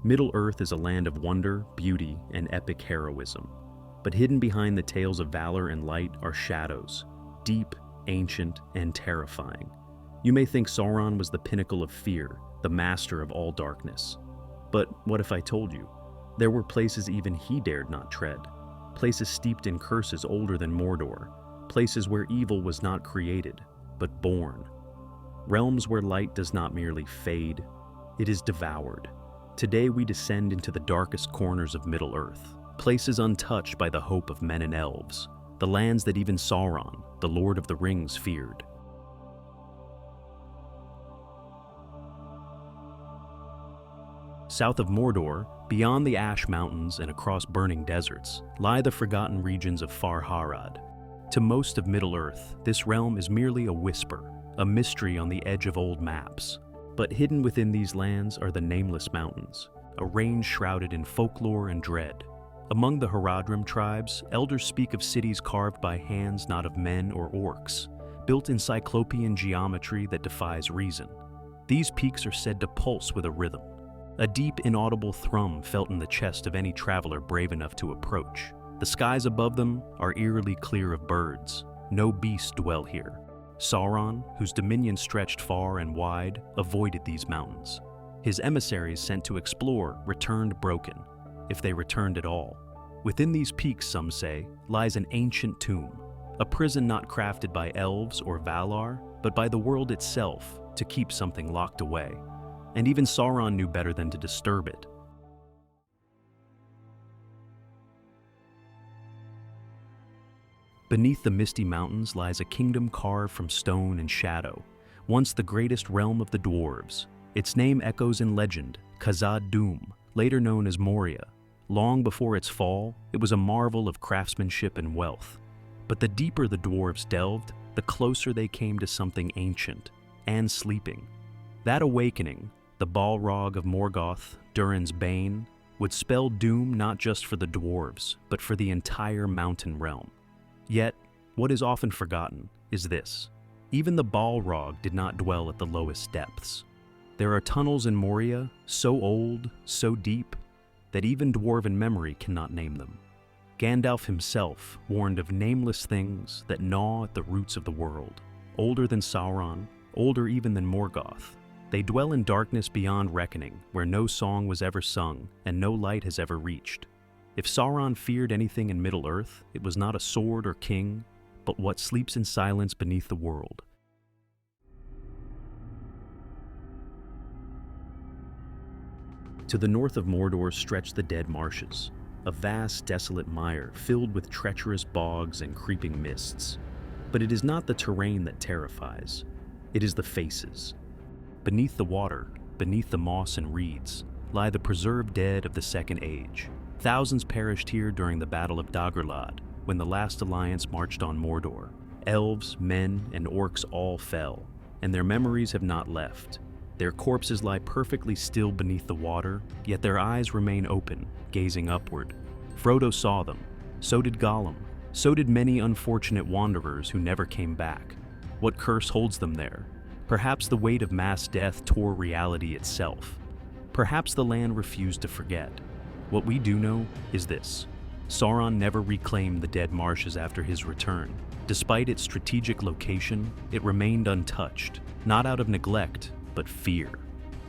Middle-earth is a land of wonder, beauty, and epic heroism. But hidden behind the tales of valor and light are shadows, deep, ancient, and terrifying. You may think Sauron was the pinnacle of fear, the master of all darkness. But what if I told you? There were places even he dared not tread. Places steeped in curses older than Mordor. Places where evil was not created, but born. Realms where light does not merely fade, it is devoured. Today we descend into the darkest corners of Middle-earth, places untouched by the hope of men and elves, the lands that even Sauron, the Lord of the Rings, feared. South of Mordor, beyond the Ash Mountains and across burning deserts, lie the forgotten regions of Far Harad. To most of Middle-earth, this realm is merely a whisper, a mystery on the edge of old maps. But hidden within these lands are the Nameless Mountains, a range shrouded in folklore and dread. Among the Haradrim tribes, elders speak of cities carved by hands not of men or orcs, built in cyclopean geometry that defies reason. These peaks are said to pulse with a rhythm, a deep, inaudible thrum felt in the chest of any traveler brave enough to approach. The skies above them are eerily clear of birds. No beasts dwell here. Sauron, whose dominion stretched far and wide, avoided these mountains. His emissaries sent to explore returned broken, if they returned at all. Within these peaks, some say, lies an ancient tomb, a prison not crafted by elves or Valar, but by the world itself to keep something locked away. And even Sauron knew better than to disturb it. Beneath the misty mountains lies a kingdom carved from stone and shadow, once the greatest realm of the dwarves. Its name echoes in legend, Khazad-dûm, later known as Moria. Long before its fall, it was a marvel of craftsmanship and wealth. But the deeper the dwarves delved, the closer they came to something ancient and sleeping. That awakening, the Balrog of Morgoth, Durin's bane, would spell doom not just for the dwarves, but for the entire mountain realm. Yet, what is often forgotten is this. Even the Balrog did not dwell at the lowest depths. There are tunnels in Moria so old, so deep, that even dwarven memory cannot name them. Gandalf himself warned of nameless things that gnaw at the roots of the world, older than Sauron, older even than Morgoth. They dwell in darkness beyond reckoning, where no song was ever sung and no light has ever reached. If Sauron feared anything in Middle-earth, it was not a sword or king, but what sleeps in silence beneath the world. To the north of Mordor stretch the Dead Marshes, a vast, desolate mire filled with treacherous bogs and creeping mists. But it is not the terrain that terrifies. It is the faces. Beneath the water, beneath the moss and reeds, lie the preserved dead of the Second Age. Thousands perished here during the Battle of Dagorlad, when the last alliance marched on Mordor. Elves, men, and orcs all fell, and their memories have not left. Their corpses lie perfectly still beneath the water, yet their eyes remain open, gazing upward. Frodo saw them. So did Gollum. So did many unfortunate wanderers who never came back. What curse holds them there? Perhaps the weight of mass death tore reality itself. Perhaps the land refused to forget. What we do know is this. Sauron never reclaimed the Dead Marshes after his return. Despite its strategic location, it remained untouched, not out of neglect, but fear.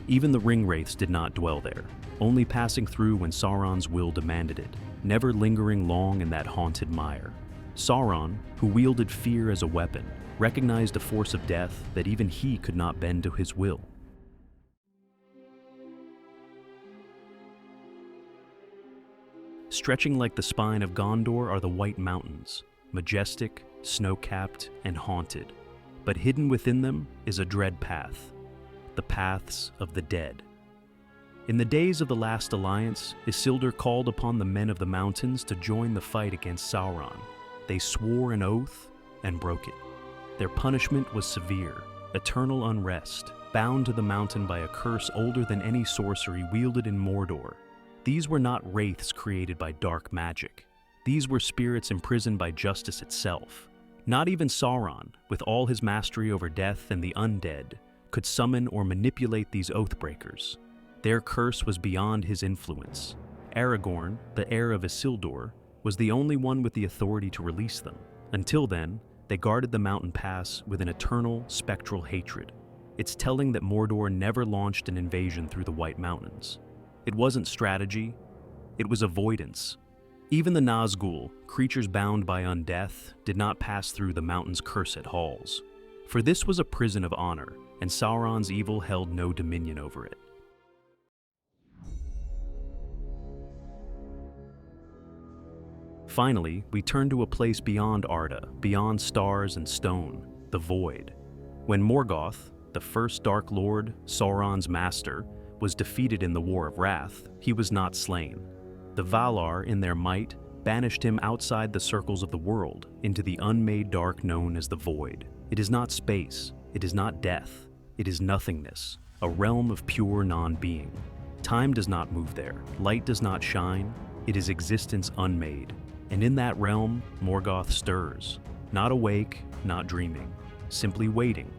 Even the Ringwraiths did not dwell there, only passing through when Sauron's will demanded it, never lingering long in that haunted mire. Sauron, who wielded fear as a weapon, recognized a force of death that even he could not bend to his will. Stretching like the spine of Gondor are the White Mountains, majestic, snow-capped, and haunted. But hidden within them is a dread path, the Paths of the Dead. In the days of the Last Alliance, Isildur called upon the men of the mountains to join the fight against Sauron. They swore an oath and broke it. Their punishment was severe, eternal unrest, bound to the mountain by a curse older than any sorcery wielded in Mordor. These were not wraiths created by dark magic. These were spirits imprisoned by justice itself. Not even Sauron, with all his mastery over death and the undead, could summon or manipulate these oathbreakers. Their curse was beyond his influence. Aragorn, the heir of Isildur, was the only one with the authority to release them. Until then, they guarded the mountain pass with an eternal, spectral hatred. It's telling that Mordor never launched an invasion through the White Mountains. It wasn't strategy, it was avoidance. Even the Nazgul, creatures bound by undeath, did not pass through the mountain's cursed halls. For this was a prison of honor, and Sauron's evil held no dominion over it. Finally, we turn to a place beyond Arda, beyond stars and stone, the Void. When Morgoth, the first Dark Lord, Sauron's master, was defeated in the War of Wrath, he was not slain. The Valar, in their might, banished him outside the circles of the world, into the unmade dark known as the Void. It is not space, it is not death, it is nothingness, a realm of pure non-being. Time does not move there, light does not shine, it is existence unmade. And in that realm, Morgoth stirs, not awake, not dreaming, simply waiting.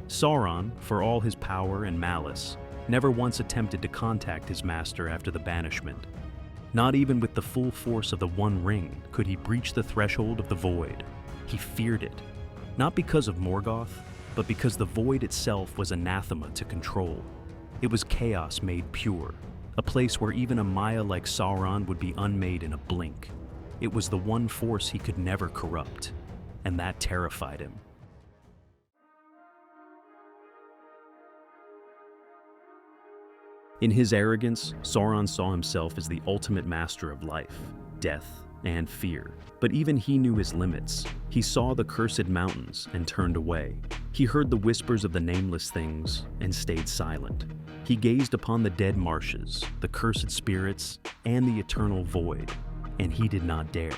Sauron, for all his power and malice, never once attempted to contact his master after the banishment. Not even with the full force of the One Ring could he breach the threshold of the Void. He feared it, not because of Morgoth, but because the Void itself was anathema to control. It was chaos made pure, a place where even a Maia like Sauron would be unmade in a blink. It was the one force he could never corrupt, and that terrified him. In his arrogance, Sauron saw himself as the ultimate master of life, death, and fear. But even he knew his limits. He saw the cursed mountains and turned away. He heard the whispers of the nameless things and stayed silent. He gazed upon the dead marshes, the cursed spirits, and the eternal void, and he did not dare.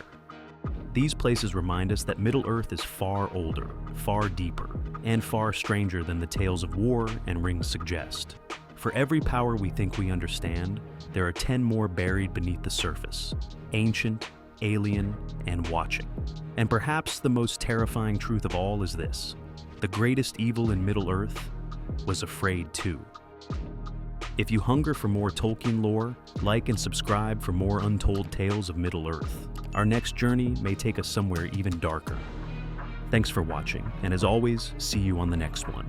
These places remind us that Middle-earth is far older, far deeper, and far stranger than the tales of war and rings suggest. For every power we think we understand, there are 10 more buried beneath the surface, ancient, alien, and watching. And perhaps the most terrifying truth of all is this: the greatest evil in Middle-earth was afraid too. If you hunger for more Tolkien lore, like and subscribe for more untold tales of Middle-earth. Our next journey may take us somewhere even darker. Thanks for watching, and as always, see you on the next one.